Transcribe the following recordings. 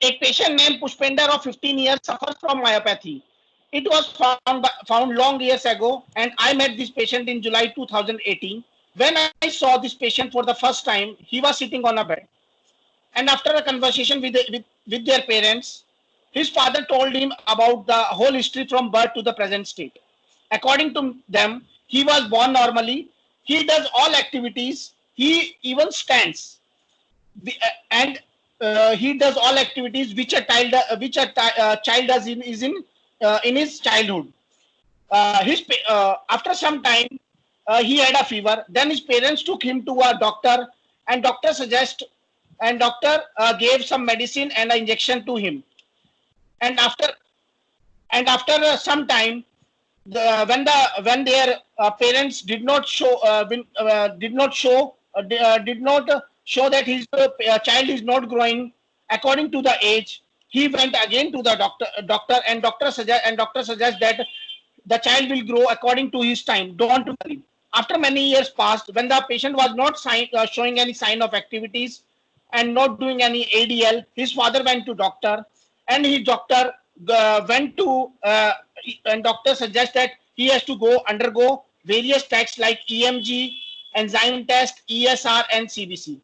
A patient named Pushpender of 15 years suffers from myopathy. It was found long years ago, and I met this patient in July 2018. When I saw this patient for the first time, he was sitting on a bed. And after a conversation with their parents, his father told him about the whole history from birth to the present state. According to them, he was born normally. He does all activities. He even stands, and he does all activities which a child does in his childhood. After some time, he had a fever. Then his parents took him to a doctor, and doctor gave some medicine and an injection to him. And after some time, when their parents did not show that his child is not growing according to the age, he went again to the doctor, and doctor suggests that the child will grow according to his time. Don't worry. After many years passed, when the patient was not showing any sign of activities and not doing any ADL, his father went to doctor, and his doctor went to and doctor suggests that he has to undergo various tests like EMG, enzyme test, ESR, and CBC.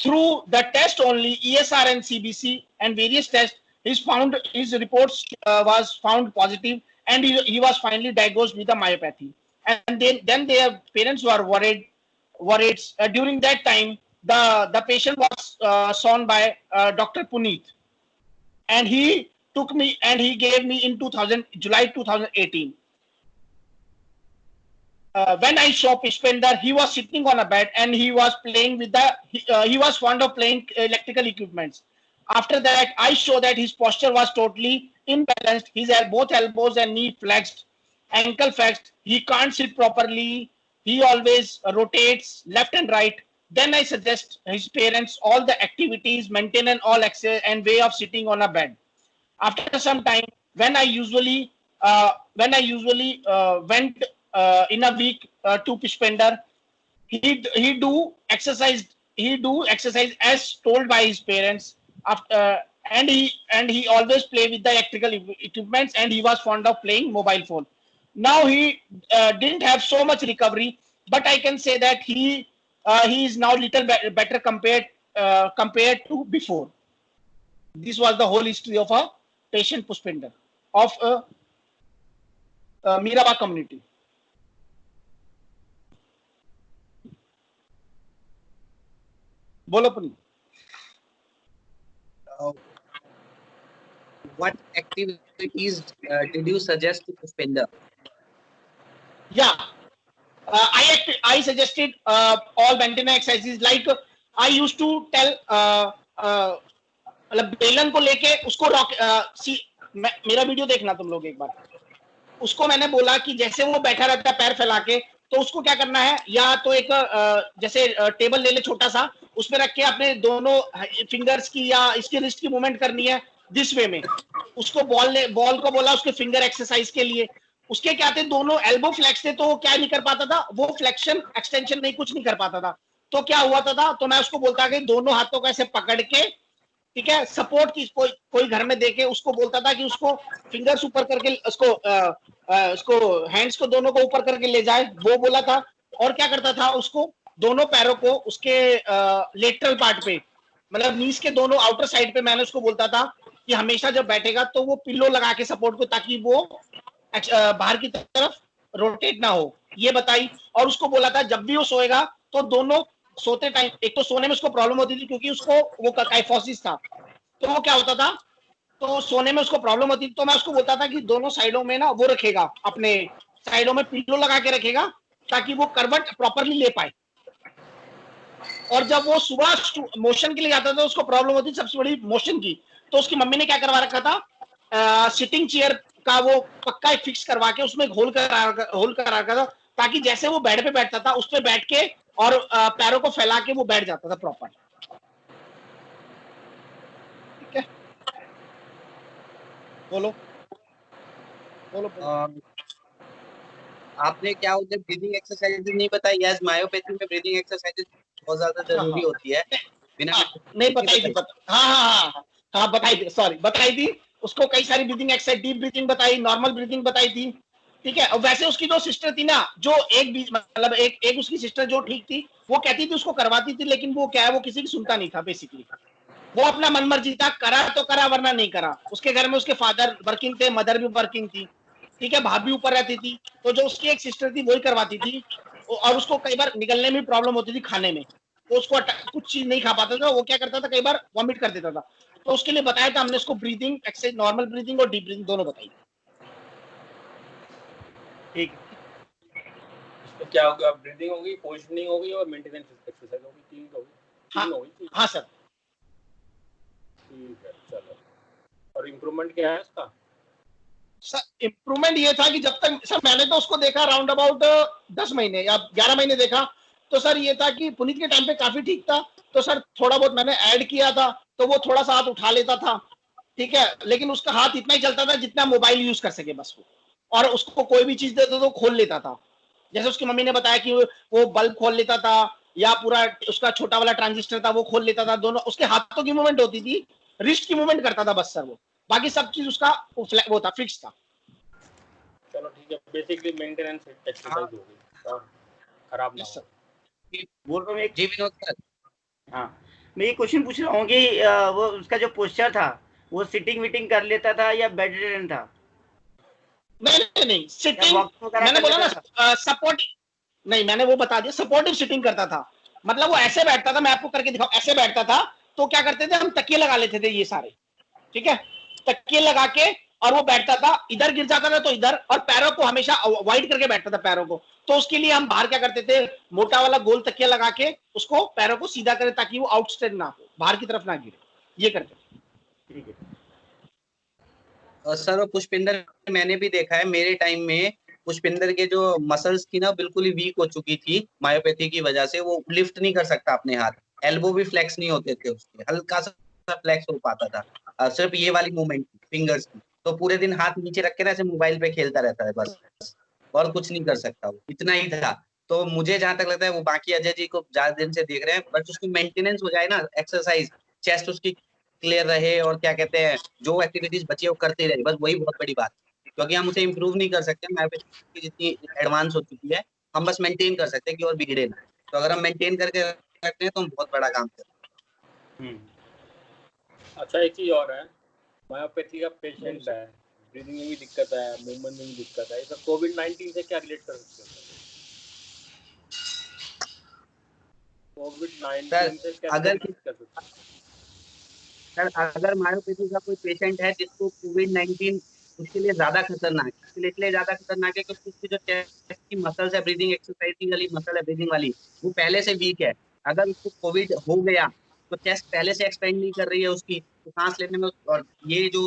Through the test only, ESR and CBC and various tests, his reports was found positive, and he was finally diagnosed with a myopathy. And then their parents were worried. During that time, the patient was shown by Dr. Puneet, and he took me and he gave me in July 2018. When I saw Pushpender, he was sitting on a bed and he was playing with he was fond of playing electrical equipments. After that, I saw that his posture was totally imbalanced. His both elbows and knee flexed, ankle flexed. He can't sit properly. He always rotates left and right. Then I suggest his parents all the activities, maintain all exercise and way of sitting on a bed. After some time, when I usually went in a week to Pushpender, he do exercise as told by his parents. And he always play with the electrical equipments, and he was fond of playing mobile phone. Now he didn't have so much recovery, but I can say that he is now little better compared to before. This was the whole history of a patient Pushpender of Mirabah community. Bolo Puneet. What activities did you suggest to Pushpender? Yeah, I suggested all maintenance exercises. Like I used to tell मतलब बेलन को लेके उसको मेरा video देखना तुम लोग एक बार. उसको मैंने बोला कि जैसे वो बैठा रहता है पैर फैला के, तो उसको क्या करना है, या तो एक जैसे टेबल ले ले छोटा सा, उसमें रख के अपने दोनों फिंगर्स की या इसकी रिस्ट की मूवमेंट करनी है दिस वे में. उसको बॉल को बोला उसके फिंगर एक्सरसाइज के लिए. उसके क्या थे, दोनों एल्बो फ्लेक्स थे, तो वो क्या नहीं कर पाता था, वो फ्लेक्शन एक्सटेंशन नहीं कुछ नहीं कर पाता था. तो क्या हुआ था, तो मैं उसको बोलता कि दोनों हाथों को ऐसे पकड़ के, ठीक है, सपोर्ट की कोई घर में देके उसको बोलता था कि उसको फिंगर्स ऊपर करके उसको हैंड्स को दोनों को ऊपर करके ले जाए, वो बोला था. और क्या करता था, उसको दोनों पैरों को उसके लेटरल पार्ट पे, मतलब नीज के दोनों आउटर साइड पे, मैंने उसको बोलता था कि हमेशा जब बैठेगा तो वो पिल्लो लगा के सपोर्ट को, ताकि वो बाहर की तरफ रोटेट ना हो, ये बताई. और उसको बोला था जब भी वो सोएगा तो दोनों सोते टाइम, एक तो सोने में उसको प्रॉब्लम होती थी क्योंकि उसको वो काइफोसिस था, तो वो क्या होता था, तो सोने में उसको प्रॉब्लम होती थी. तो मैं उसको बोलता था कि दोनों साइडों में ना वो रखेगा, अपने साइडों में पिल्लो लगा के रखेगा, ताकि वो करवट प्रॉपरली ले पाए. और जब वो सुबह मोशन के लिए जाता था, उसको प्रॉब्लम होती सबसे बड़ी मोशन की. तो उसकी मम्मी ने क्या करवा रखा था, सिटिंग चेयर का वो पक्का फिक्स करवा के उसमें होल करा रखा था, ताकि जैसे वो बेड पे बैठता था, उस पे बैठ के और पैरों को फैला के वो बैठ जाता था प्रॉपर. ठीक है, बोलो. आपने क्या उसे ब्रीदिंग एक्सरसाइजेज नहीं बताई? यस, मायोपैथी में ब्रीदिंग एक्सरसाइजेज बहुत ज्यादा जरूरी होती है. बिना नहीं बताई थी. हाँ, हाँ बताई थी, सॉरी बताई थी उसको, कई सारी ब्रीथिंग एक्सरसाइज, डीप ब्रीथिंग बताई, नॉर्मल ब्रीथिंग बताई थी, ठीक है। और वैसे उसकी जो सिस्टर थी ना, जो एक बीच मतलब एक उसकी सिस्टर जो ठीक थी, वो कहती थी उसको करवाती थी, लेकिन वो क्या है, वो किसी की सुनता नहीं था बेसिकली। वो अपना मन मर्जी था, करा तो करा वरना नहीं करा। उसके घर में उसके फादर वर्किंग थे, मदर भी वर्किंग थी, ठीक है, भाभी ऊपर रहती थी, तो जो उसकी एक सिस्टर थी वही करवाती थी। और उसको कई बार निकलने में प्रॉब्लम होती थी, खाने में, तो उसको कुछ चीज नहीं खा पाता था, वो क्या करता था, कई बार वॉमिट कर देता था। तो उसके लिए बताया था हमने उसको, ब्रीदिंग एक्सरसाइज, नॉर्मल ब्रीदिंग और डीप ब्रीदिंग दोनों बताई। ठीक है, तो क्या होगा, ब्रीदिंग होगी, पोजिशनिंग होगी और मेंटेनेंस एक्सरसाइज होगी, तीन होगी, हाँ तीन होगी। हाँ सर। ठीक है, चलो। और इम्प्रूवमेंट क्या है इसका? सर इम्प्रूवमेंट ये था कि जब तक सर मैंने तो उसको देखा राउंड अबाउट 10 महीने या 11 महीने देखा, तो सर ये था कि पुनीत के टाइम पे काफी ठीक था। तो सर थोड़ा बहुत मैंने ऐड किया था, तो वो थोड़ा सा हाथ उठा लेता था, ठीक है, लेकिन उसका हाथ इतना ही चलता था जितना मोबाइल यूज कर सके बस वो। और उसको कोई भी चीज दे दो तो खोल लेता था। जैसे उसकी मम्मी ने बताया कि वो बल्ब खोल लेता था, या पूरा उसका छोटा वाला ट्रांजिस्टर था वो खोल लेता था। दोनों उसके हाथों की मूवमेंट होती थी, रिस्ट की मूवमेंट करता था बस सर वो, बाकी सब चीज उसका वो था, फिक्स था। चलो ठीक है, बेसिकली मेंटेनेंस एक्सरसाइज होगी, हाँ, खराब ना यस हो। सर। बोल रहा हूँ एक, जी विनोद सर। हाँ मैं ये क्वेश्चन पूछ रहा हूँ कि वो उसका जो पोस्चर था वो सिटिंग वीटिंग कर लेता था या बेड रिडन था, नहीं नहीं, या सिटिंग, वॉक वगैरह मैंने कर बोला लेता था? ना सपोर्ट, नहीं मैंने वो बता दिया, सपोर्टिव सिटिंग करता था। मतलब वो ऐसे बैठता था, मैं आपको करके दिखाऊं, ऐसे बैठता था, तो क्या करते थे हम, तकिए लगा लेते थे ये सारे, ठीक है, तकिए लगा के, और वो बैठता था, इधर गिर जाता था तो इधर, और पैरों को हमेशा वाइड करके बैठता था पैरों को। तो उसके लिए हम बाहर क्या करते थे, मोटा वाला गोल तकिया लगा के उसको पैरों को सीधा करें, ताकि वो आउटस्टेड ना हो, बाहर की तरफ ना गिरे, ये करते थे। ठीक है। सर, और पुष्पिंदर मैंने भी देखा है, मेरे टाइम में पुष्पिंदर के जो मसल्स थी ना बिल्कुल ही वीक हो चुकी थी मायोपैथी की वजह से। वो लिफ्ट नहीं कर सकता अपने हाथ, एल्बो भी फ्लेक्स नहीं होते थे उसके, हल्का सा फ्लेक्स हो पाता था। सिर्फ ये वाली मूवमेंट फिंगर्स की, तो पूरे दिन हाथ नीचे रख के ना ऐसे मोबाइल पे खेलता रहता है बस, और कुछ नहीं कर सकता, वो इतना ही था। तो मुझे जहां तक लगता है वो बाकी अजय जी को ज्यादा दिन से देख रहे हैं, बट उसकी मेंटेनेंस हो जाए ना, एक्सरसाइज, चेस्ट उसकी क्लियर रहे, और क्या कहते हैं, जो एक्टिविटीज बची है वो करते रहे, बस वही बहुत बड़ी बात है। क्योंकि हम उसे इम्प्रूव नहीं कर सकते, मायोपैथी जितनी एडवांस हो चुकी है, हम बस मेंटेन कर सकते हैं कि और बिगड़े ना। तो अगर हम मेंटेन करके रखते हैं तो हम बहुत बड़ा काम करते हैं। अच्छा, एक चीज और है, मायोपैथी का पेशेंट है, ब्रीदिंग में भी दिक्कत है, मूवमेंट में भी दिक्कत है, इसका कोविड-19 से क्या रिलेट कर सकते हैं? सर कोविड-19 से क्या अगर रिलेट कर सकते हैं? सर अगर मायोपैथी का कोई पेशेंट है जिसको कोविड-19 उसके लिए ज्यादा खतरनाक है, उसके लिए इसलिए ज्यादा खतरनाक है क्योंकि उसकी जो चेस्ट की मसल्स है, ब्रीदिंग एक्सरसाइज वाली मसल है ब्रीदिंग वाली, वो पहले से वीक है। अगर उसको कोविड हो गया तो चेस्ट पहले से एक्सपेंड नहीं कर रही है उसकी, तो सांस लेने में, और ये जो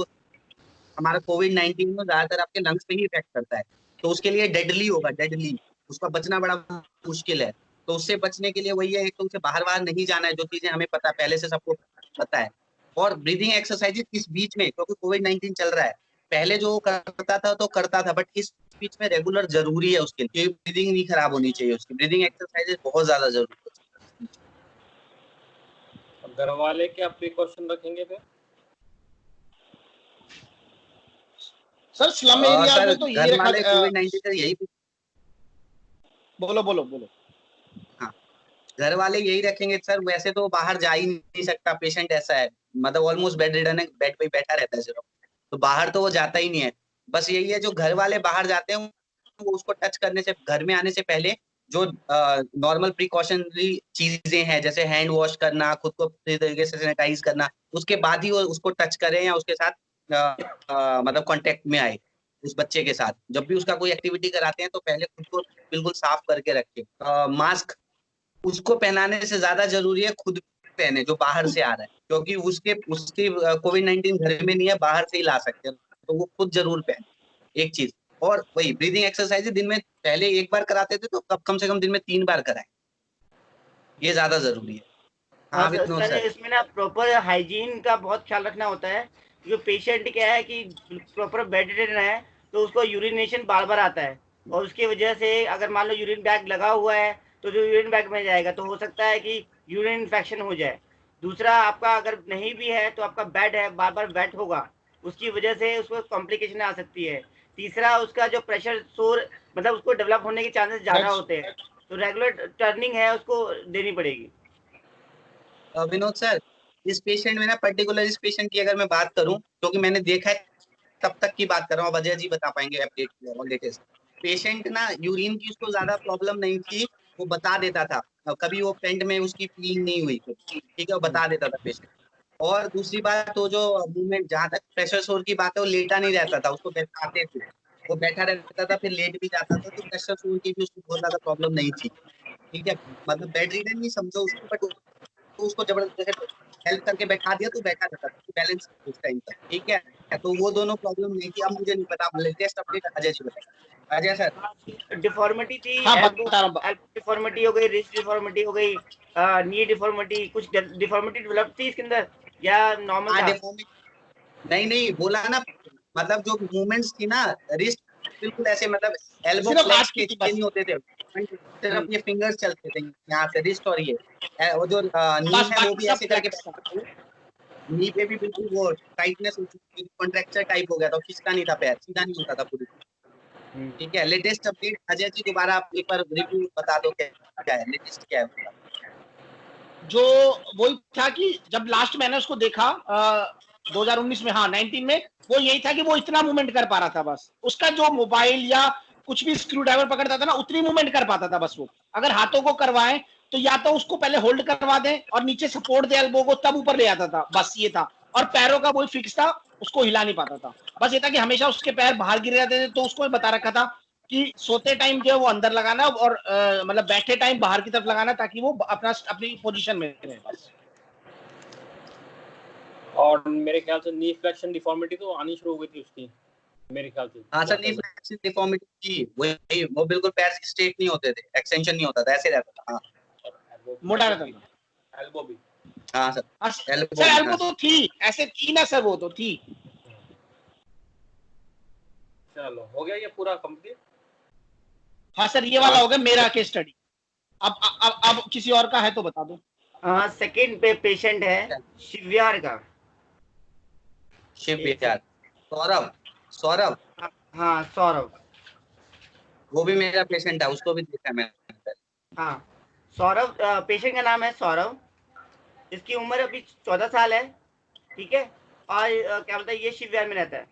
हमारा कोविड-19 में ज्यादातर आपके लंग्स पे ही इफेक्ट करता है, तो उसके लिए डेडली होगा, डेडली, उसका बचना बड़ा मुश्किल है। तो उससे बचने के लिए वही है, एक तो उसे बाहर बाहर नहीं जाना है, जो चीजें हमें पता है पहले से सबको पता है। और ब्रीदिंग एक्सरसाइजेस इस बीच में, क्योंकि कोविड-19 चल रहा है, पहले जो करता था तो करता था, बट इस बीच में रेगुलर जरूरी है उसके लिए, ब्रीदिंग नहीं खराब होनी चाहिए उसकी, ब्रीदिंग एक्सरसाइजेस बहुत ज्यादा जरूरी है। अब घर वाले क्या प्रिकॉशन रखेंगे फिर? सर स्लम एरियाज सर में तो यही घर रखा, वाले कोविड-19 का यही, बोलो बोलो बोलो। हाँ, घर वाले यही रखेंगे सर। वैसे तो बाहर जा ही नहीं सकता पेशेंट, ऐसा है, मतलब ऑलमोस्ट बेड रिडन है, बेड पे ही बैठा रहता है सिर्फ, तो बाहर तो वो जाता ही नहीं है। बस यही है, जो घर वाले बाहर जाते हैं वो उसको टच करने से, घर में आने से पहले जो नॉर्मल प्रिकॉशनरी चीजें हैं, जैसे हैंड वॉश करना, खुद को सही तरीके से सैनिटाइज करना, उसके बाद ही वो उसको टच करें या उसके साथ मतलब कांटेक्ट में आए उस बच्चे के साथ। जब भी उसका कोई एक्टिविटी कराते हैं तो पहले खुद को बिल्कुल साफ करके रखें। मास्क उसको पहनाने से ज्यादा जरूरी है खुद पहने जो बाहर से आ रहा है, क्योंकि उसके उसकी कोविड-19 घर में नहीं है, बाहर से ही ला सकते हैं, तो वो खुद जरूर पहने, एक चीज। और वही ब्रीदिंग एक्सरसाइज दिन में पहले एक बार कराते थे, तो कब कम से कम दिन में 3 बार कराएं, ये ज्यादा जरूरी है। हाँ और विनोद सर सर। इसमें ना प्रॉपर हाइजीन का बहुत ख्याल रखना होता है, जो पेशेंट क्या है कि प्रॉपर बेड रिडन है, तो उसको यूरिनेशन बार बार आता है, और उसकी वजह से अगर मान लो यूरिन बैग लगा हुआ है तो जो यूरिन बैग में जाएगा तो हो सकता है कि यूरिन इन्फेक्शन हो जाए। दूसरा आपका अगर नहीं भी है तो आपका बेड है, बार बार वेट होगा, उसकी वजह से उसको कॉम्प्लिकेशन आ सकती है। तीसरा उसका जो प्रेशर सोर मतलब उसको डेवलप होने के चांसेस ज़्यादा होते हैं, तो रेगुलर टर्निंग है उसको देनी पड़ेगी। विनोद सर, इस पेशेंट में ना पर्टिकुलर इस पेशेंट की अगर मैं बात करूं, क्योंकि मैंने देखा है तब तक की बात कर रहा हूँ, अब अजय जी बता पाएंगे अपडेट लेटेस्ट। पेशेंट ना यूरिन की उसको ज्यादा प्रॉब्लम नहीं थी, वो बता देता था, कभी वो पेंट में उसकी पीलिंग नहीं हुई, ठीक है, वो बता देता था पेशेंट। और दूसरी बात तो जो मूवमेंट, जहां तक प्रेशर सोर की बात है, वो लेटा नहीं रहता था, उसको बैठाते थे, वो बैठा रहता था फिर लेट भी जाता था, तो प्रेशर सोर की भी उसको बहुत ज्यादा प्रॉब्लम नहीं थी, ठीक है। मतलब बेड रीडन नहीं समझो उसको, बट तो उसको जबरदस्त हेल्प करके बैठा दिया तो बैठा रहता था, बैलेंस उस टाइम तक, ठीक है। तो वो दोनों प्रॉब्लम नहीं थी। अब मुझे नहीं पता, लेटेस्ट अपडेट अजय जी बताएं। अजय सर। डिफॉर्मिटी थी, हाँ एल्बो बता रहा हूँ। एल्बो डिफॉर्मिटी हो गई, रिस्ट डिफॉर्मिटी हो गई, नी डिफॉर्मिटी, कुछ डिफॉर्मिटी डेवलप थी इसके अंदर या नॉर्मल हाँ था? डिफॉर्मिटी, नहीं नहीं बोला ना, मतलब जो मूवमेंट्स थी ना, रिस्ट बिल्कुल ऐसे, मतलब एल्बो सिर्फ हाथ फ्लेक्स की के थी ये बस। नहीं होते थे, सिर्फ ये फिंगर्स चलते थे यहाँ से, रिस्ट और ये वो जो नी बस है वो बाकी भी सब ऐसे करके फ्लेक्स था। बैठा था। नी पे भी बिल्कुल वो टाइटनेस हो चुकी थी, कॉन्ट्रैक्चर टाइप हो गया था, खिंचता नहीं था पैर, सीधा नहीं होता था पूरी, ठीक है। लेटेस्ट अपडेट अजय जी दोबारा आप एक बार रिव्यू बता दो, क्या क्या है लेटेस्ट, क्या है। जो वही था कि जब लास्ट मैंने उसको देखा 2019 में, हाँ 19 में, वो यही था कि वो इतना मूवमेंट कर पा रहा था बस, उसका जो मोबाइल या कुछ भी स्क्रू ड्राइवर पकड़ता था ना उतनी मूवमेंट कर पाता था बस वो। अगर हाथों को करवाएं तो या तो उसको पहले होल्ड करवा दें और नीचे सपोर्ट दे एल्बो को, तब ऊपर ले आता था, बस ये था। और पैरों का वही फिक्स था, उसको हिला नहीं पाता था। बस ये था कि हमेशा उसके पैर बाहर गिर जाते थे, तो उसको बता रखा था कि सोते टाइम जो है वो अंदर लगाना और मतलब बैठे टाइम बाहर की तरफ लगाना, ताकि वो अपना अपनी पोजीशन में रहे बस। और मेरे ख्याल से नी फ्लेक्शन डिफॉर्मिटी तो आनी शुरू हो गई थी उसकी, मेरे ख्याल से। हाँ सर, नी फ्लेक्शन डिफॉर्मिटी थी, वही वो बिल्कुल पैर स्ट्रेट नहीं होते थे, एक्सटेंशन नहीं होता था, ऐसे रहता था। हाँ मोटा रहता था। एल्बो भी। हाँ सर सर, एल्बो भी, एल्बो हाँ। तो थी, ऐसे थी ना सर, वो तो थी। चलो हो गया ये पूरा कंप्लीट। हाँ सर, ये वाला हो गया मेरा केस स्टडी। अब किसी और का है तो बता दो। हाँ, सेकंड पे पेशेंट है शिवयार का। शिव विचार, सौरभ, सौरभ, हाँ सौरभ। वो भी मेरा पेशेंट है, उसको भी देखा है मैंने। हाँ सौरभ, पेशेंट का नाम है सौरभ। इसकी उम्र अभी 14 साल है, ठीक है। और क्या बोलते हैं, ये शिवयार में रहता है।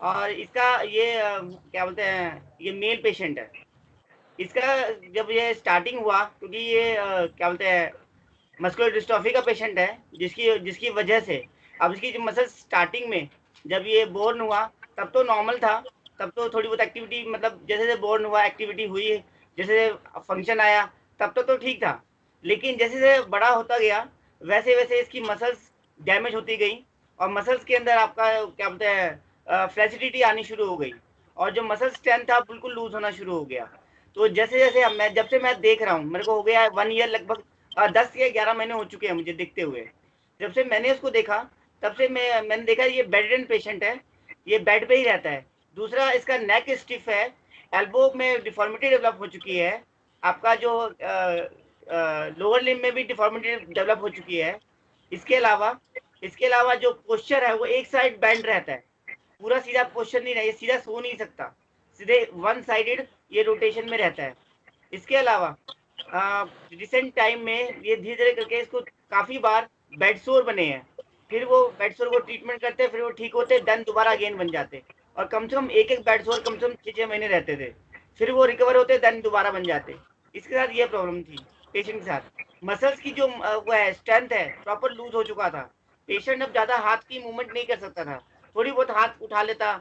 और इसका ये क्या बोलते हैं, ये मेल पेशेंट है। इसका जब ये स्टार्टिंग हुआ, क्योंकि ये क्या बोलते हैं मस्कुलर डिस्ट्रॉफी का पेशेंट है, जिसकी जिसकी वजह से अब इसकी जो मसल स्टार्टिंग में जब ये बोर्न हुआ तब तो नॉर्मल था, तब तो थोड़ी बहुत एक्टिविटी, मतलब जैसे जैसे बोर्न हुआ एक्टिविटी हुई, जैसे फंक्शन आया तब तो ठीक था। लेकिन जैसे जैसे बड़ा होता गया वैसे वैसे इसकी मसल्स डैमेज होती गई, और मसल्स के अंदर आपका क्या बोलते हैं फ्लैसिडिटी आनी शुरू हो गई, और जो मसल स्ट्रेंथ था बिल्कुल लूज होना शुरू हो गया। तो जैसे जैसे मैं जब से मैं देख रहा हूँ, मेरे को हो गया 1 ईयर लगभग, 10 या 11 महीने हो चुके हैं मुझे देखते हुए। जब से मैंने इसको देखा तब से मैंने देखा ये बेड रिडन पेशेंट है, ये बेड पे ही रहता है। दूसरा इसका नेक स्टिफ है, एल्बो में डिफॉर्मिटी डेवलप हो चुकी है, आपका जो लोअर लिम्ब में भी डिफॉर्मिटी डेवलप हो चुकी है। इसके अलावा जो पोस्चर है वो एक साइड बेंड रहता है, पूरा सीधा पोस्चर नहीं रहा, ये सीधा सो नहीं सकता, सीधे वन साइडेड ये रोटेशन में रहता है। इसके अलावा रिसेंट टाइम में ये धीरे धीरे करके इसको काफी बार बेड सोर बने हैं, फिर वो बेड सोर को ट्रीटमेंट करते हैं, फिर वो ठीक होते, देन दोबारा अगेन बन जाते, और कम से कम एक एक बेड सोर कम से कम 6-6 महीने रहते थे, फिर वो रिकवर होते, देन दोबारा बन जाते। इसके साथ ये प्रॉब्लम थी पेशेंट के साथ। मसल्स की जो वो है स्ट्रेंथ है प्रॉपर लूज हो चुका था। पेशेंट अब ज्यादा हाथ की मूवमेंट नहीं कर सकता था, थोड़ी बहुत हाथ उठा लेता।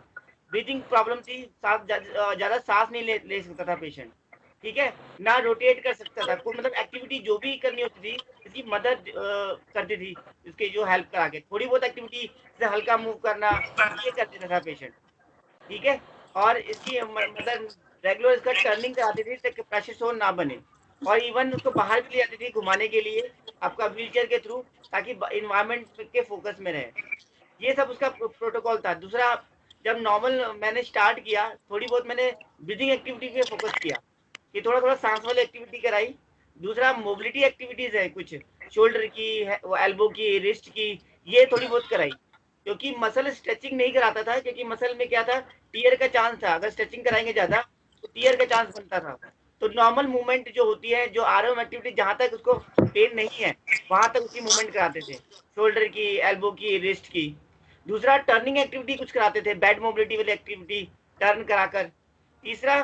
ब्रीदिंग प्रॉब्लम थी, ज्यादा सांस नहीं ले सकता था पेशेंट, ठीक है। ना रोटेट कर सकता था, कोई मतलब एक्टिविटी जो भी करनी होती थी इसकी मदद करती थी, इसके जो हेल्प करा के थोड़ी बहुत एक्टिविटी जैसे हल्का मूव करना, ये कर देता था पेशेंट, ठीक है। और इसकी मतलब रेगुलर इसका टर्निंग कराती थी ताकि प्रेशर सोन ना बने, और इवन उसको बाहर भी ले जाती थी घुमाने के लिए आपका व्हील चेयर के थ्रू, ताकि इन्वायरमेंट के फोकस में रहे। ये सब उसका प्रोटोकॉल था। दूसरा, जब नॉर्मल मैंने स्टार्ट किया, थोड़ी बहुत मैंने ब्रीदिंग एक्टिविटी पे फोकस किया कि थोड़ा थोड़ा सांस वाली एक्टिविटी कराई। दूसरा मोबिलिटी एक्टिविटीज है कुछ, शोल्डर की, वो एल्बो की, रिस्ट की, ये थोड़ी बहुत कराई, क्योंकि मसल स्ट्रेचिंग नहीं कराता था, क्योंकि मसल में क्या था, टीयर का चांस था, अगर स्ट्रेचिंग कराएंगे ज्यादा तो टीयर का चांस बनता था। तो नॉर्मल मूवमेंट जो होती है, जो आर्म एक्टिविटी जहां तक उसको पेन नहीं है वहां तक उसकी मूवमेंट कराते थे, शोल्डर की, एल्बो की, रिस्ट की। दूसरा टर्निंग एक्टिविटी कुछ कराते थे, बेड मोबिलिटी वाली एक्टिविटी, टर्न कराकर। तीसरा,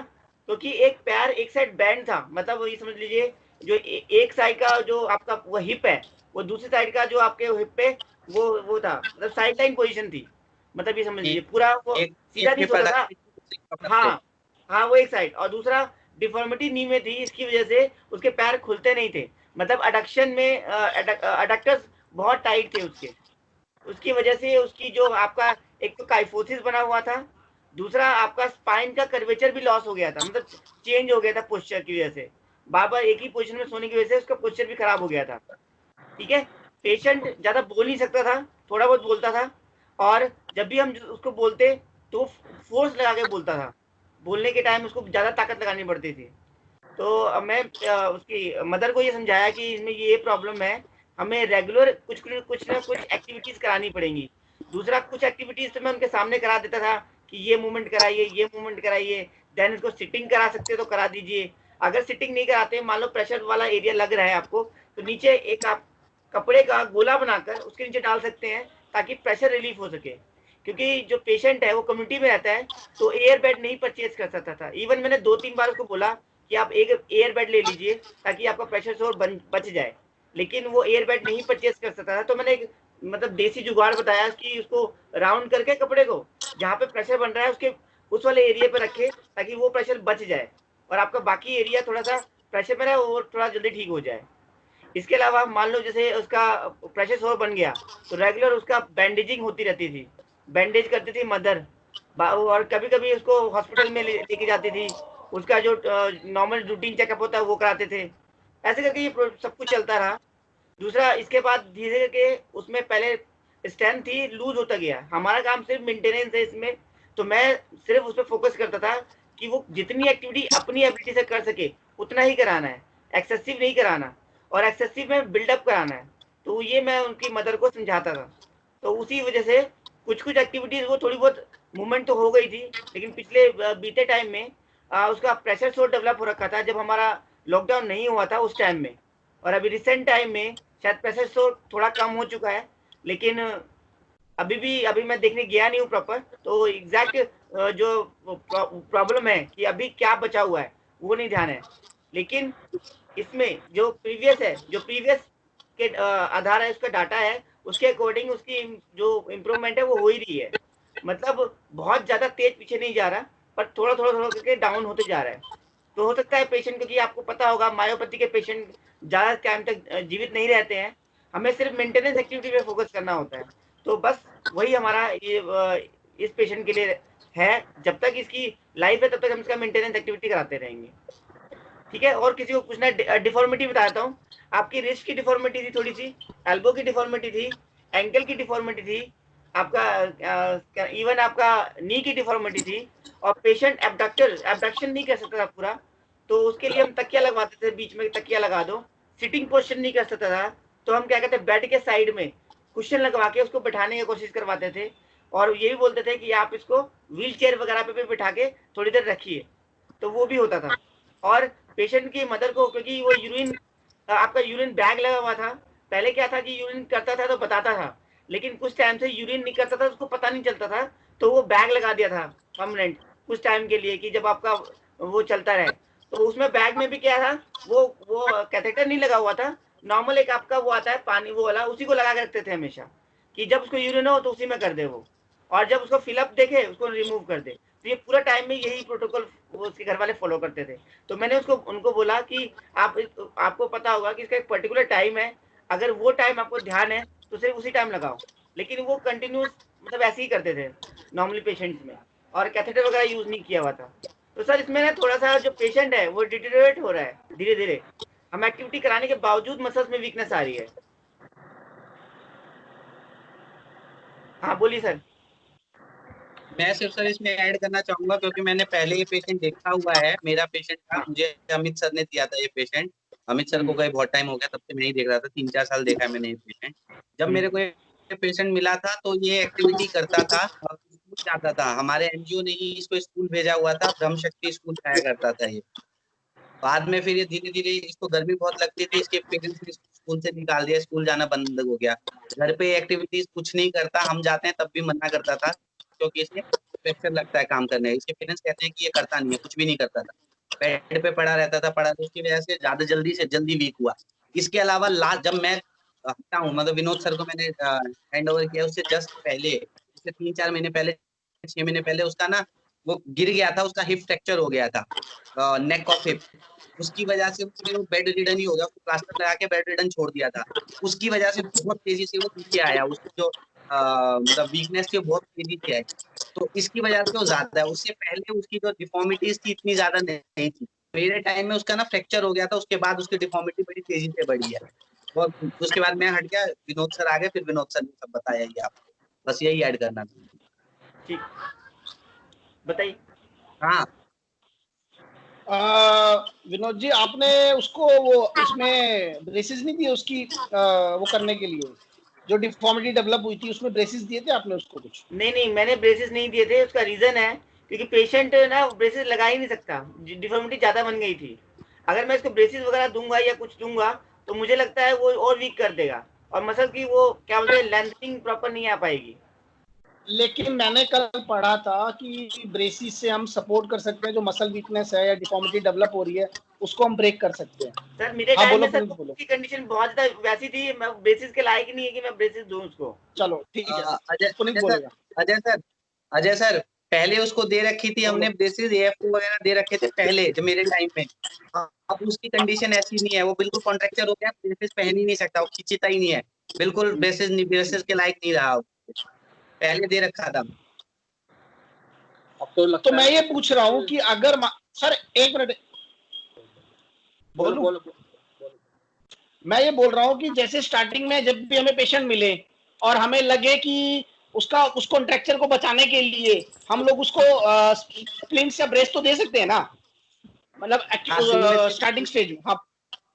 क्योंकि एक पैर एक साइड बैंड था, मतलब ये समझ लीजिए जो एक साइड का जो आपका वो हिप है, वो दूसरी साइड का जो आपके हिप पे वो था, मतलब साइड लाइन पोजीशन थी, मतलब ये समझ लीजिए एक पूरा वो एक सीधा एक नहीं हिप सोता था। अडक्टेड थी, दूसरी हिप अबडक्टेड। हाँ, हाँ वो एक साइड, और दूसरा डिफॉर्मिटी नी में थी, इसकी वजह से उसके पैर खुलते नहीं थे, मतलब अडक्शन में अडक्टर्स बहुत टाइट थे उसके, उसकी वजह से उसकी जो आपका एक तो काइफोसिस बना हुआ था, दूसरा आपका स्पाइन का कर्वेचर भी लॉस हो गया था, मतलब चेंज हो गया था पोस्चर की वजह से, बार बार एक ही पोजीशन में सोने की वजह से उसका पोस्चर भी खराब हो गया था। ठीक है, पेशेंट ज्यादा बोल नहीं सकता था, थोड़ा बहुत बोलता था, और जब भी हम उसको बोलते तो फोर्स लगा के बोलता था, बोलने के टाइम उसको ज्यादा ताकत लगानी पड़ती थी। तो अब मैं उसकी मदर को ये समझाया कि इसमें ये प्रॉब्लम है, हमें रेगुलर कुछ ना कुछ एक्टिविटीज करानी पड़ेंगी। दूसरा, कुछ एक्टिविटीज तो मैं उनके सामने करा देता था कि ये मूवमेंट कराइए, ये मूवमेंट कराइए, देन इसको सिटिंग करा सकते तो करा दीजिए। अगर सिटिंग नहीं कराते, मान लो प्रेशर वाला एरिया लग रहा है आपको, तो नीचे एक आप कपड़े का गोला बनाकर उसके नीचे डाल सकते हैं, ताकि प्रेशर रिलीफ हो सके, क्योंकि जो पेशेंट है वो कम्युनिटी में रहता है, तो एयर बेड नहीं परचेज कर सकता था। इवन मैंने 2-3 बार उसको बोला कि आप एक एयर बेड ले लीजिए ताकि आपका प्रेशर सोर बच जाए, लेकिन वो एयर बेड नहीं परचेज कर सकता था। तो मैंने एक मतलब देसी जुगाड़ बताया कि उसको राउंड करके कपड़े को जहाँ पे प्रेशर बन रहा है उसके उस वाले एरिया पे रखे, ताकि वो प्रेशर बच जाए और आपका बाकी एरिया थोड़ा सा प्रेशर में रहे, वो थोड़ा जल्दी ठीक हो जाए। इसके अलावा मान लो जैसे उसका प्रेशर सोर बन गया, तो रेगुलर उसका बैंडेजिंग होती रहती थी, बैंडेज करती थी मदर, और कभी कभी उसको हॉस्पिटल में लेके जाती थी, उसका जो नॉर्मल रूटीन चेकअप होता है वो कराते थे। ऐसे करके ये सब कुछ चलता रहा। दूसरा, इसके बाद धीरे करके उसमें पहले स्ट्रेंथ थी, लूज होता गया, हमारा काम सिर्फ मेंटेनेंस है इसमें, तो मैं सिर्फ उस पर फोकस करता था कि वो जितनी एक्टिविटी अपनी एबिलिटी से कर सके उतना ही कराना है, एक्सेसिव नहीं कराना, और एक्सेसिव में बिल्डअप कराना है। तो ये मैं उनकी मदर को समझाता था, तो उसी वजह से कुछ कुछ एक्टिविटीज वो थोड़ी बहुत मूवमेंट तो हो गई थी, लेकिन पिछले बीते टाइम में उसका प्रेशर सोर डेवलप हो रखा था, जब हमारा लॉकडाउन नहीं हुआ था उस टाइम में, और अभी रिसेंट टाइम में शायद प्रेशर सोर थोड़ा कम हो चुका है, लेकिन अभी मैं देखने गया नहीं हूँ प्रॉपर, तो एग्जैक्ट जो प्रॉब्लम है कि अभी क्या बचा हुआ है वो नहीं ध्यान है, लेकिन इसमें जो प्रीवियस के आधार है, उसका डाटा है, उसके अकॉर्डिंग उसकी जो इम्प्रूवमेंट है वो हो ही रही है, मतलब बहुत ज्यादा तेज पीछे नहीं जा रहा, पर थोड़ा थोड़ा थोड़ा करके डाउन होते जा रहा है। तो हो सकता है पेशेंट, क्योंकि आपको पता होगा मायोपैथी के पेशेंट ज्यादा टाइम तक जीवित नहीं रहते हैं, हमें सिर्फ मेंटेनेंस एक्टिविटी पे फोकस करना होता है। तो बस वही हमारा ये इस पेशेंट के लिए है, जब तक इसकी लाइफ है तब तक हम इसका मेंटेनेंस एक्टिविटी कराते रहेंगे। ठीक है, और किसी को पूछना है? डिफॉर्मिटी बताता हूँ। आपकी रिस्ट की डिफॉर्मिटी थी थोड़ी सी, एल्बो की डिफॉर्मिटी थी, एंकल की डिफॉर्मिटी थी, आपका इवन आपका नी की डिफॉर्मिटी थी, और पेशेंट एबडक्शन नहीं कर सकता था पूरा, तो उसके लिए हम तकिया लगवाते थे, बीच में तकिया लगा दो। सिटिंग पोस्चर नहीं कर सकता था, तो हम क्या कहते हैं, बेड के साइड में कुशन लगवा के उसको बैठाने की कोशिश करवाते थे, और ये भी बोलते थे कि आप इसको व्हील चेयर वगैरह पे भी बिठा के थोड़ी देर रखिए, तो वो भी होता था। और पेशेंट की मदर को, क्योंकि वो यूरिन आपका यूरिन बैग लगा हुआ था, पहले क्या था कि यूरिन करता था तो बताता था, लेकिन कुछ टाइम से यूरिन नहीं करता था, उसको पता नहीं चलता था, तो वो बैग लगा दिया था परमानेंट कुछ टाइम के लिए, कि जब आपका वो चलता रहे। तो उसमें बैग में भी क्या था, वो कैथेटर नहीं लगा हुआ था, नॉर्मल एक आपका वो आता है पानी वो वाला, उसी को लगा के रखते थे हमेशा, कि जब उसको यूरिन हो तो उसी में कर दे वो, और जब उसको फिलअप देखे उसको रिमूव कर दे। तो ये पूरा टाइम में यही प्रोटोकॉल वो उसके घर वाले फॉलो करते थे। तो मैंने उनको बोला कि आपको पता होगा कि इसका एक पर्टिकुलर टाइम है, अगर वो टाइम आपको ध्यान है तो सिर्फ उसी टाइम लगाओ, लेकिन वो कंटिन्यूस मतलब ऐसे ही करते थे नॉर्मली पेशेंट्स में, और कैथेटर वगैरह यूज नहीं किया हुआ था। तो सर इसमें ना थोड़ा सा जो पेशेंट है वो डिटेरियोरेट हो रहा है धीरे धीरे, हम एक्टिविटी कराने के बावजूद मसल्स में वीकनेस आ रही है। हाँ बोलिए सर। मैं सिर्फ सर इसमें ऐड करना चाहूंगा, क्योंकि मैंने पहले ये पेशेंट देखा हुआ है, मेरा पेशेंट था, हाँ मुझे अमित सर ने दिया था ये पेशेंट। अमित सर को गए बहुत टाइम हो गया, तब से मैं ही देख रहा था, 3-4 साल देखा है मैंने ये पेशेंट। जब मेरे को ये पेशेंट मिला था तो ये एक्टिविटी करता था, स्कूल जाता था, हमारे एनजीओ ने ही इसको स्कूल भेजा हुआ था, ब्रह्म शक्ति स्कूल जाया करता था ये। बाद में फिर ये धीरे धीरे इसको गर्मी बहुत लगती थी, इसके पेरेंट्स ने इसको स्कूल से निकाल दिया, स्कूल जाना बंद हो गया। घर पे एक्टिविटीज कुछ नहीं करता, हम जाते हैं तब भी मना करता था, क्योंकि इसे प्रेशर लगता है काम करने। इसके पेरेंट्स कहते हैं कि ये करता नहीं है, कुछ भी नहीं करता था, बेड पे पड़ा रहता था, पड़ा, तो उसकी वजह से ज्यादा जल्दी से जल्दी वीक हुआ। इसके अलावा लास्ट जब मैं हटा हूँ, मतलब विनोद सर को मैंने हैंड ओवर किया, उससे जस्ट पहले, उससे 3-4 महीने पहले, 6 महीने पहले उसका ना वो गिर गया था, उसका हिप फ्रैक्चर हो गया था, नेक ऑफ हिप। उसकी वजह से फिर वो बेड रिडन ही हो गया, उसको प्लास्टर लगा के बेड रिडन छोड़ दिया था। उसकी वजह से बहुत तेजी से वो नीचे आया, उसकी जो मतलब वीकनेस थी वो बहुत तेजी से आई, तो इसकी वजह से वो ज्यादा है। उससे पहले उसकी जो डिफॉर्मिटीज थी इतनी ज्यादा नहीं थी। मेरे टाइम में उसका ना फ्रैक्चर हो गया था, उसके बाद उसकी डिफॉर्मिटी बड़ी तेजी से बढ़ी है। और उसके बाद मैं हट गया, विनोद सर आ गए, फिर विनोद सर ने सब बताया ये आपको, बस यही ऐड करना था। ठीक, बताइए। हाँ, विनोद जी, आपने उसको वो इसमें ब्रेसेस नहीं दिए उसकी वो करने के लिए, जो डिफॉर्मिटी डेवलप हुई थी उसमें ब्रेसेस दिए थे आपने उसको कुछ? नहीं, मैंने ब्रेसेस नहीं दिए थे। उसका रीजन है क्योंकि पेशेंट ना ब्रेसेस लगा ही नहीं सकता, डिफॉर्मिटी ज्यादा बन गई थी। अगर मैं इसको ब्रेसेस वगैरह दूंगा या कुछ दूंगा तो मुझे लगता है वो और वीक कर देगा, और मसल की वो क्या बोलते हैं लेंथनिंग प्रॉपर नहीं आ पाएगी। लेकिन मैंने कल पढ़ा था कि ब्रेसिस से हम सपोर्ट कर सकते हैं, जो मसल वीकनेस है या डिफॉर्मिटी डेवलप हो रही है उसको हम ब्रेक कर सकते हैं। सर मेरे हाँ टाइम बोलो में सर प्लीज बोलो। की कंडीशन बहुत ज्यादा वैसी थी, मैं ब्रेसेस के लायक ही नहीं है कि मैं ब्रेसेस दूं उसको। चलो ठीक है, अजय पुनीत अजय सर, बोलेगा। अजय सर, अजय सर, पहले उसको दे रखी थी बोलो। हमने ब्रेसेस, एएफओ वगैरह दे रखे थे पहले जब मेरे टाइम में। अब उसकी कंडीशन ऐसी नहीं है, वो बिल्कुल कॉन्ट्रैक्चर हो गया, ब्रेसेस पहन ही नहीं सकता, वो खींचता ही नहीं है, बिल्कुल ब्रेसेस नहीं, ब्रेसेस के लायक नहीं रहा, पहले दे रखा था। अब तो लगता तो है मैं ये पूछ रहा हूँ कि अगर सर एक मिनट बोलो बोलूं? बोलो बोलो। मैं ये बोल रहा हूँ कि जैसे स्टार्टिंग में जब भी हमें पेशेंट मिले और हमें लगे कि उसका उस कॉन्ट्रैक्चर को बचाने के लिए हम लोग उसको स्प्लिंट्स या ब्रेस तो दे सकते हैं ना, मतलब हाँ, शुरू में स्टार्टिंग स्टेज में। हाँ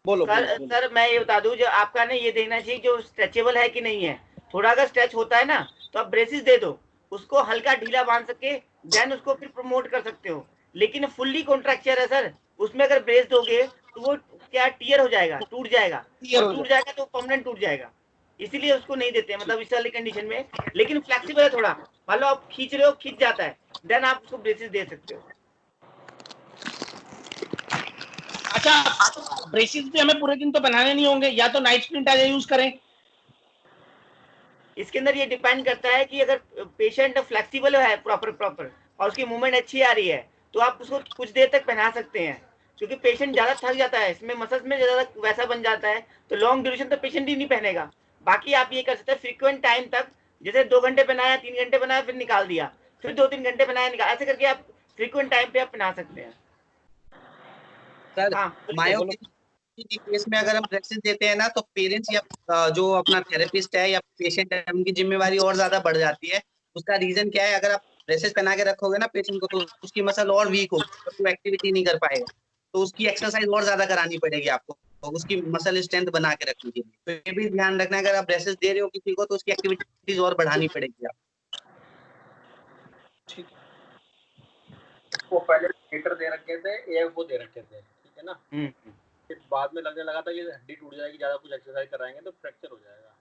बोलो सर बोलो बोलो। सर मैं ये बता दूं, जो आपका ना ये देखना चाहिए जो स्ट्रेचेबल है कि नहीं है। थोड़ा अगर स्ट्रेच होता है ना तो आप ब्रेसिस दे दो, उसको हल्का ढीला बांध सके, देन उसको फिर प्रमोट कर सकते हो। लेकिन फुल्ली कॉन्ट्रैक्चर है सर, उसमें अगर ब्रेस दोगे तो वो क्या टियर हो जाएगा, टूट जाएगा, क्लियर और हो टूट जाए। जाएगा तो परमानेंट टूट जाएगा। इसीलिए उसको नहीं देते हैं, मतलब इस वाली कंडीशन में। लेकिन फ्लेक्सिबल है थोड़ा, मान लो आप खींच रहे हो, खींच जाता है, देन आप उसको ब्रेसिस दे सकते हो। अच्छा, ब्रेसिस भी हमें पूरे दिन तो बनाने नहीं होंगे, या तो नाइट स्प्लिंट आज यूज करें? इसके अंदर ये डिपेंड करता है कि अगर पेशेंट फ्लेक्सिबल है प्रॉपर और उसकी मूवमेंट अच्छी आ रही है तो आप उसको कुछ देर तक पहना सकते हैं, क्योंकि पेशेंट ज्यादा थक जाता है, इसमें मसल्स में ज्यादा वैसा बन जाता है, तो लॉन्ग ड्यूरेशन तो पेशेंट ही नहीं पहनेगा। बाकी आप ये कर सकते हैं फ्रीक्वेंट टाइम तक, जैसे 2 घंटे पहनाया, 3 घंटे बनाया, फिर निकाल दिया, फिर 2-3 घंटे बनाया, निकाल, ऐसे करके आप फ्रीक्वेंट टाइम पे आप पहना सकते हैं। सर, हाँ बोलिए सर। बोलो। मायोपैथी के केस में अगर हम ब्रेसेस देते हैं ना, तो पेरेंट्स या जो अपना थेरेपिस्ट है या पेशेंट है, उनकी जिम्मेवारी और ज्यादा बढ़ जाती है। उसका रीजन क्या है, अगर आप ब्रेसेस पहना के रखोगे ना पेशेंट को, तो उसकी मसल और वीक होगी, तो वो एक्टिविटी नहीं कर पाएगा, तो उसकी एक्सरसाइज और ज्यादा करानी पड़ेगी आपको, और उसकी मसल स्ट्रेंथ बना के रखने के लिए। तो ये भी ध्यान रखना है, अगर आप ब्रेसेस दे रहे हो किसी को तो उसकी एक्टिविटीज और बढ़ानी पड़ेगी आपको। ठीक है। वो पहले मीटर दे रखे थे, एएफओ दे रखे थे, ठीक है ना। हम्म फिर बाद में लगने लगा था कि हड्डी टूट जाएगी, ज्यादा कुछ एक्सरसाइज कराएंगे तो फ्रैक्चर हो जाएगा।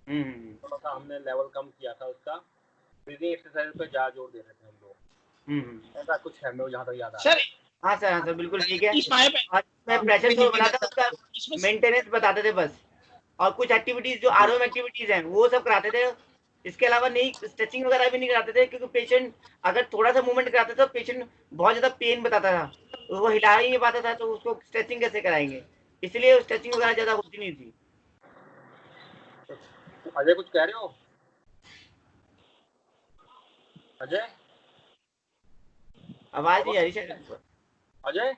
हम्म थोड़ा सा हमने लेवल कम किया था उसका, ब्रीदिंग एक्सरसाइज पे ज्यादा जोर दे रहे थे हम लोग। ऐसा कुछ है, मेरे जहाँ तक याद आ रहा सर है। हाँ सर बिल्कुल ठीक है। इस माय पे आज मैं हाँ, प्रेशर भी शो ठीक बना है था, उसका इसमें मेंटेनेंस बताते थे बस, और कुछ एक्टिविटीज जो आरओएम एक्टिविटीज हैं वो सब कराते थे। इसके अलावा नहीं, स्ट्रेचिंग वगैरह भी नहीं कराते थे, क्योंकि पेशेंट अगर थोड़ा सा मूवमेंट कराते थे तो पेशेंट बहुत ज्यादा पेन बताता था, तो वो हिला ही नहीं पाता था, तो उसको स्ट्रेचिंग कैसे कराएंगे, इसलिए स्ट्रेचिंग वगैरह ज्यादा होती नहीं थी। अजय कुछ कह रहे हो? अजय, आवाज नहीं आ रही शायद। अजय,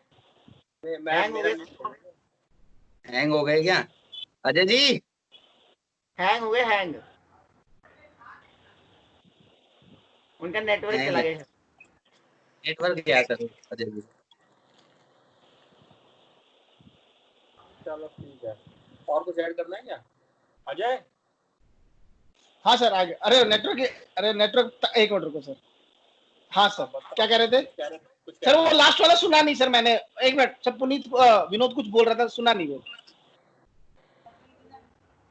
मैं हैंग हो मेरा गया, हैंग हो गए क्या अजय जी? हैंग हो गए, हैंग, उनका नेटवर्क हैंग चला हो, गया। नेटवर्क क्या सर अजय जी? चलो ठीक है, और कुछ ऐड करना है क्या अजय? हाँ सर आगे, अरे नेटवर्क एक मिनट रुको सर। हाँ सर क्या कह रहे थे सर? वो लास्ट वाला सुना नहीं सर मैंने, एक मिनट सर। पुनीत विनोद कुछ बोल रहा था, सुना नहीं वो।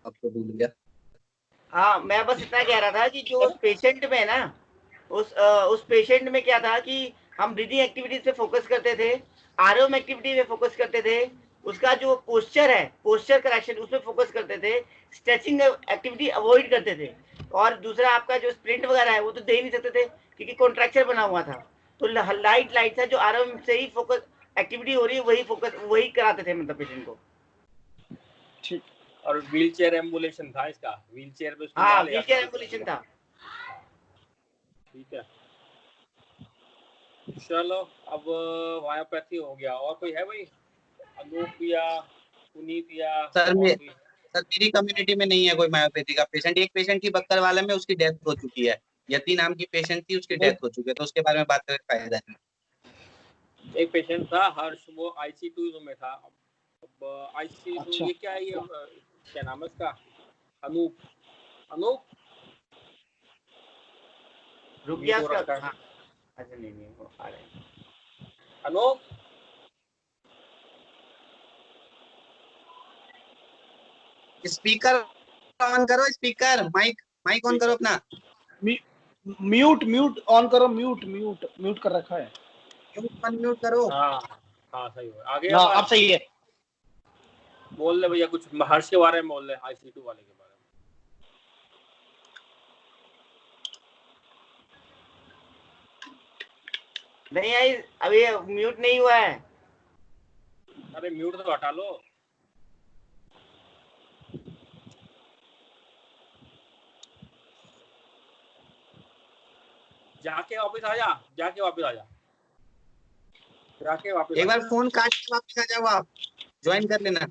अब तो भूल गया। हाँ मैं बस इतना कह रहा था कि जो उस पेशेंट में ना, उस पेशेंट में क्या था कि हम ब्रीदिंग एक्टिविटीज पे फोकस करते थे, आरओएम एक्टिविटी पे फोकस करते थे, उसका जो पोस्चर है, पोस्चर करेक्शन उस पर फोकस करते थे, स्ट्रेचिंग एक्टिविटी अवॉइड करते थे, और दूसरा आपका जो स्प्रिंट वगैरह है वो तो दे ही नहीं सकते थे क्योंकि कॉन्ट्रैक्चर बना हुआ था। तो लाइट है जो आरओएम से ही फोकस एक्टिविटी हो रही है वही फोकस वही कराते थे मतलब पेशेंट को। ठीक। और व्हील चेयर एम्बुलेशन था इसका, व्हील चेयर पे उसको हाँ डाले, व्हील चेयर एम्बुलेशन था। ठीक है चलो, अब वायोपैथी हो गया, और कोई है भाई? अनूप या पुनीत या सर और मैं कोई? सर मेरी कम्युनिटी में नहीं है कोई मायोपैथी का पेशेंट। एक पेशेंट थी बक्करवाला में, उसकी डेथ हो चुकी है। यति नाम की पेशेंट थी, उसकी डेथ हो चुकी है, तो उसके बारे में बात करके फायदा नहीं। एक पेशेंट था हर्ष, वो ICU में था। अब ICU अच्छा। ये क्या है, ये क्या नाम है इसका? अनूप, अनूप रुक गया म्यूट हो उसका। रखा है। हाँ अच्छा नहीं वो आ रहे हैं। अनूप स्पीकर ऑन करो, स्पीकर माइक माइक ऑन करो अपना। म्यूट ऑन करो, म्यूट कर रखा है। म्यूट अनम्यूट करो। हाँ हाँ सही हो आगे। हाँ अब सही है। बोल ले भैया कुछ हर्ष के बारे में बोल ले, ICU वाले के बारे में। नहीं आई अभी म्यूट नहीं हुआ है। अरे म्यूट तो हटा लो। जाके वापस आ जा, जाके वापस आ जा, जाके वापस एक बार फोन काट के वापस आ जाओ, आप ज्वाइन कर लेना।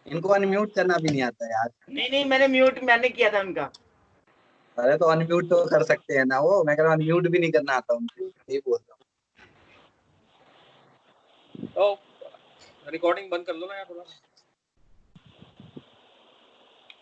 इनको अनम्यूट करना भी नहीं आता यार। नहीं मैंने किया था उनका। अरे तो अनम्यूट तो कर सकते हैं ना वो, मैं कह रहा हूँ अनम्यूट भी नहीं करना आता उनको, यही बोल रहा हूँ। तो रिकॉर्डिंग बंद कर लो ना यार थोड़ा।